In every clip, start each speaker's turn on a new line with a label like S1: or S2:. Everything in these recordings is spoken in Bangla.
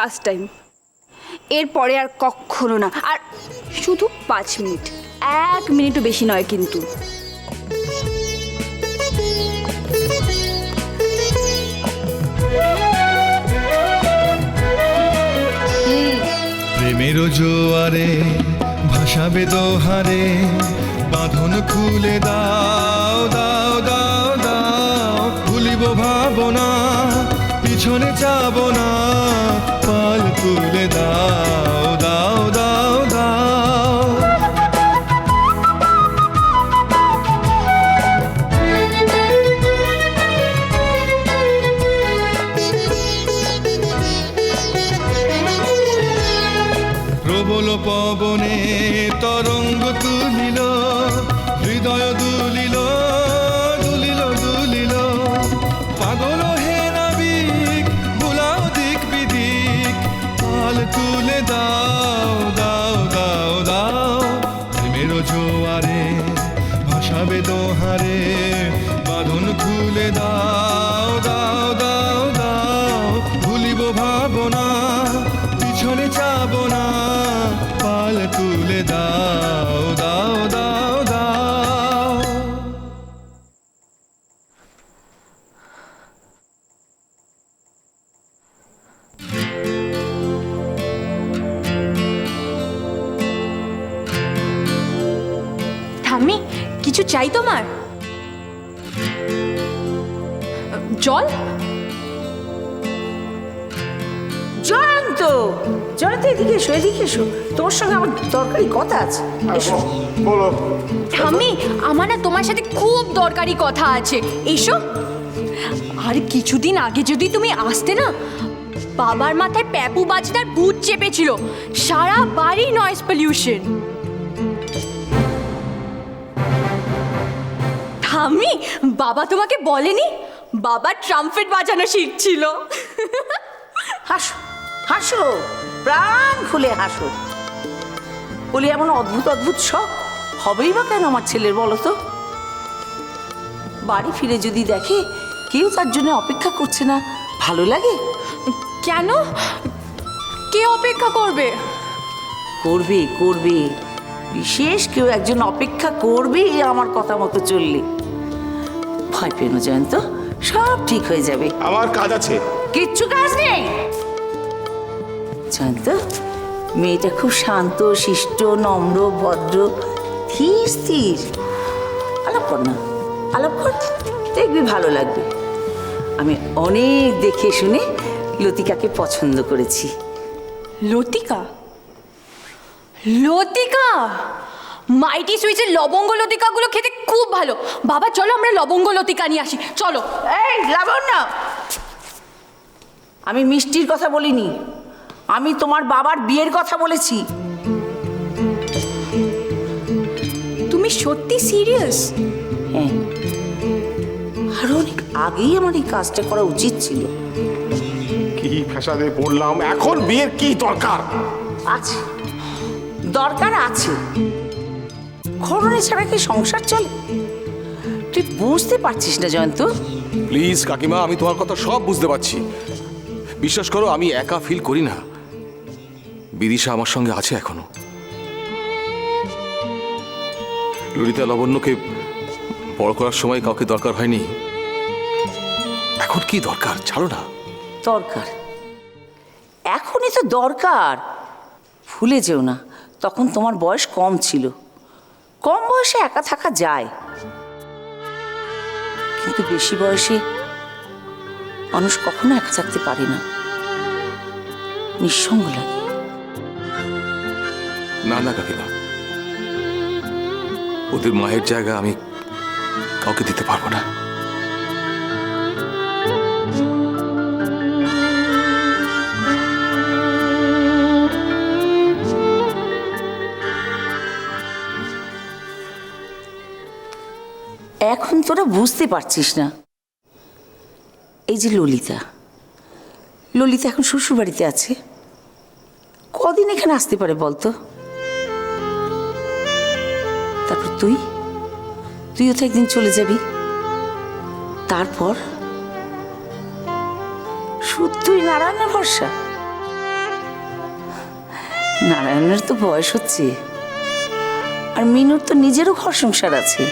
S1: লাস্ট টাইম, এরপরে আর কখনো না। আর শুধু 5 মিনিট, 1 মিনিটও বেশি নয় কিন্তু।
S2: প্রেমের জোয়ারে ভাসাবে দোহারে, বাঁধন খুলে দাও দাও দাও দাও। ভুলিব ভাবনা, পিছনে যাব না, পাল তুলে দাও দাও দাও দাও। প্রবল পবনে তরঙ্গ তুলিল, হৃদয় দুলিল দুলিল দুলিল। পাগল হে নাবিক, বুলাও দিক বিদিক, পাল তুলে দাও দাও দাও দাও। প্রেমের জোয়ারে ভাসাবে দোহারে, বাঁধন খুলে দাও দাও দাও দাও। ভুলিব ভাবনা, পিছনে যাব না, পাল তুলে দাও দাও দাও দাও।
S3: ঠাম্মি, কিছু চাই তোমার? জল?
S4: জয়ন্ত, জয়ন্ত এদিকে এসো, এদিকে এসো, তোমার সঙ্গে আমার দরকারি কথা আছে। এসো।
S5: বলো।
S3: ঠাম্মি, আমার না তোমার সাথে খুব দরকারি কথা আছে, এসো। আর কিছুদিন আগে যদি তুমি আসতে না, বাবার মাথায় প্যাপু বাজনার ভূত চেপেছিল, সারা বাড়ি নয়েজ পলিউশন। ঠাম্মি, বাবা তোমাকে বলেনি বাবা ট্রাম্পেট বাজানো শিখছিল?
S4: হাসো হাসো, প্রাণ খুলে হাসো। বলি এমন অদ্ভুত অদ্ভুত শখ হবেই বা কেন আমার ছেলের, বলো তো? বাড়ি ফিরে যদি দেখে কেউ তার জন্য অপেক্ষা করছে না, ভালো লাগে?
S3: কেন? কে অপেক্ষা করবে?
S4: করবে করবে, বিশেষ কেউ একজন অপেক্ষা করবে আমার কথা মতো চললে। ভয় পেও না জয়ন্ত, সব ঠিক হয়ে যাবে।
S5: আমার কাজ আছে।
S4: কিচ্ছু কাজ নেই জয়ন্ত। মেয়েটা খুব শান্ত শিষ্ট, নম্র ভদ্র, ধীর স্থির। আলাপ কর না, আলাপ কর, দেখবি ভালো লাগবে। আমি অনেক দেখে শুনে লতিকাকে পছন্দ করেছি।
S3: লতিকা? লতিকা? মাইটি সুইচের লবঙ্গ লতিকাগুলো খেতে খুব ভালো। বাবা চলো আমরা লবঙ্গ লতিকা নিয়ে আসি, চলো।
S4: এই লাবণ্য, আমি মিষ্টির কথা বলিনি, আমি তোমার বাবার বিয়ের কথা বলেছি।
S3: তুমি সত্যি সিরিয়াস?
S4: হ্যাঁ, আর অনেক আগেই আমার এই কাজটা করা উচিত ছিল।
S5: কি ফ্যাসাদে পড়লাম, এখন বিয়ের কি দরকার?
S4: আছে, দরকার আছে। খরনে ছাড়া কি সংসার চলে? তুই বুঝতে পারছিস না জয়ন্ত?
S6: প্লিজ কাকিমা, আমি তোমার কথা সব বুঝতে পারছি। বিশ্বাস করো, আমি একা ফিল করি না, বিদিশা আমার সঙ্গে আছে এখনো। ললিতা লাবণ্যকে বড় করার সময় কাউকে দরকার হয়নি, এখন কি দরকার? ছাড়ো না।
S4: দরকার এখনই তো দরকার। ভুলে যেও না, তখন তোমার বয়স কম ছিল। কম বয়সে একা থাকা যায়, কিন্তু বেশি বয়সে মানুষ কখনো একা থাকতে পারে না, নিঃসঙ্গ লাগে।
S6: না না কাকিমা, ওদের মায়ের জায়গা আমি কাউকে দিতে পারবো না।
S4: এখন তোরা বুঝতে পারছিস না। এই যে ললিতা, ললিতা এখন শ্বশুর বাড়িতে আছে, কদিন এখানে আসতে পারে বলতো? তারপর তুইও তো একদিন চলে যাবি। তারপর শুধুই নারায়ণের ভরসা। নারায়ণের তো বয়স হচ্ছে, আর মিনুর তো নিজেরও ঘর সংসার আছে।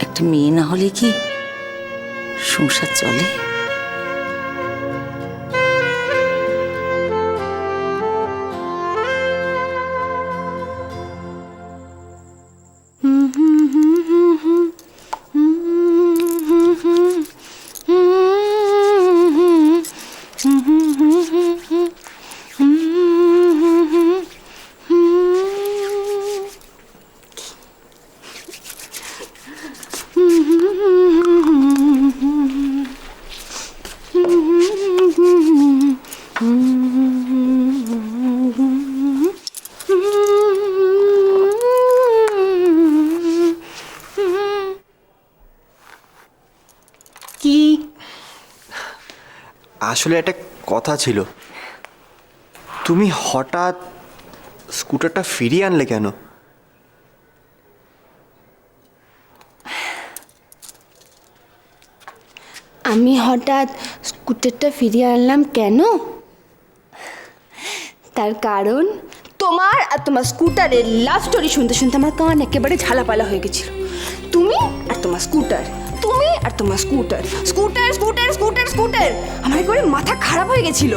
S4: একটা মেয়ে না হলে কি সংসার চলে?
S3: কি?
S7: আসলে একটা কথা ছিল, তুমি হঠাৎ স্কুটারটা ফিরিয়ে আনলে কেন?
S1: আমি হঠাৎ স্কুটারটা ফিরিয়ে আনলাম কেন? তার কারণ তোমার আর তোমার স্কুটারের লাভ স্টোরি শুনতে শুনতে আমার কান একেবারে ঝালাপালা হয়ে গেছিল। তুমি আর তোমার স্কুটার, তুমি আর তোমার scooter, scooter scooter scooter scooter, আমার একেবারে মাথা খারাপ হয়ে গেছিল।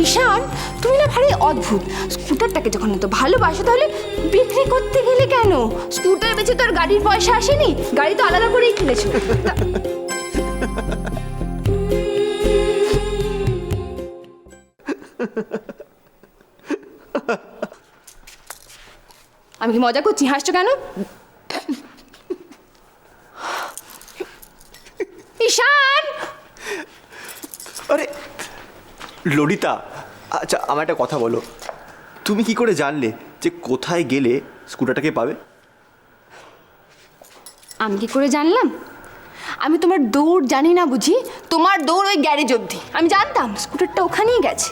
S1: ঈশান, তুমি না ভারী অদ্ভুত। স্কুটারটাকে যখন এত ভালোবাসো তাহলে বিক্রি করতে গেলে কেন? স্কুটার বেচে তো আর গাড়ির পয়সা আসেনি, গাড়ি তো আলাদা করেই কিনেছো। আমি কি মজা করছি? হাসছো কেন? ঈশান!
S7: আরে ললিতা, আচ্ছা আমার একটা কথা বলো, তুমি কি করে জানলে যে কোথায় গেলে স্কুটারটাকে পাবে?
S1: আমি কি করে জানলাম? আমি তোমার দৌড় জানি না বুঝি? তোমার দৌড় ওই গ্যারেজ অবধি, আমি জানতাম স্কুটারটা ওখানেই গেছে।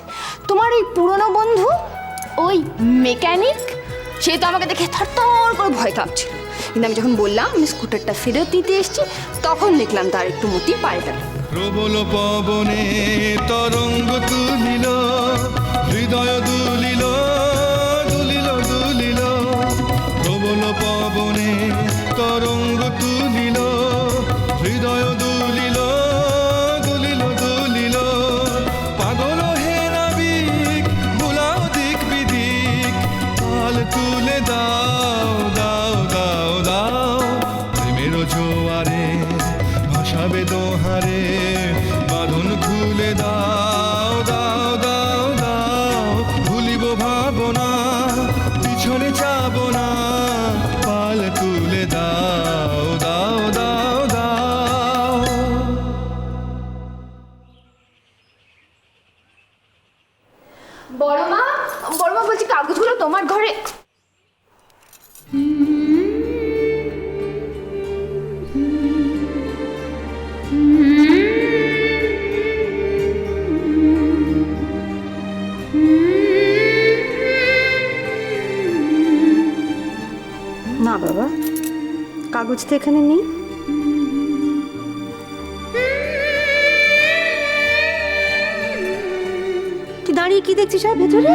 S1: তোমার ওই পুরনো বন্ধু, ওই মেকানিক, সে তো আমাকে দেখে থরথর করে ভয় কাঁপছিল। কিন্তু আমি যখন বললাম আমি স্কুটারটা ফেরত দিতে এসেছি, তখন দেখলাম তার একটু মতি পাল্টাল।
S2: প্রবল পবনে তরঙ্গ তুলিল, হৃদয় দুলিল দুলিল দুলিল। প্রবল পবনে তরঙ্গ তুলিল, হৃদয় দুলিল দুলিল দুলিল। পাগল হে নাবিক বুলাও দিক বিদিক, পাল তুলে দাও দাও দাও দাও। প্রেমের জোয়ারে ভাসাবে দোহারে, বাঁধন খুলে দাও দাও দাও দাও। ভুলিব ভাবনা, পিছনে যাব না, পাল তুলে দাও দাও দাও দাও।
S1: বড়মা, বড়মা বলছি কাগজগুলো তোমার ঘরে।
S8: না বাবা, কাগজ তো এখানে নেই। তুই দাঁড়িয়ে কি দেখছিস আর ভেতরে?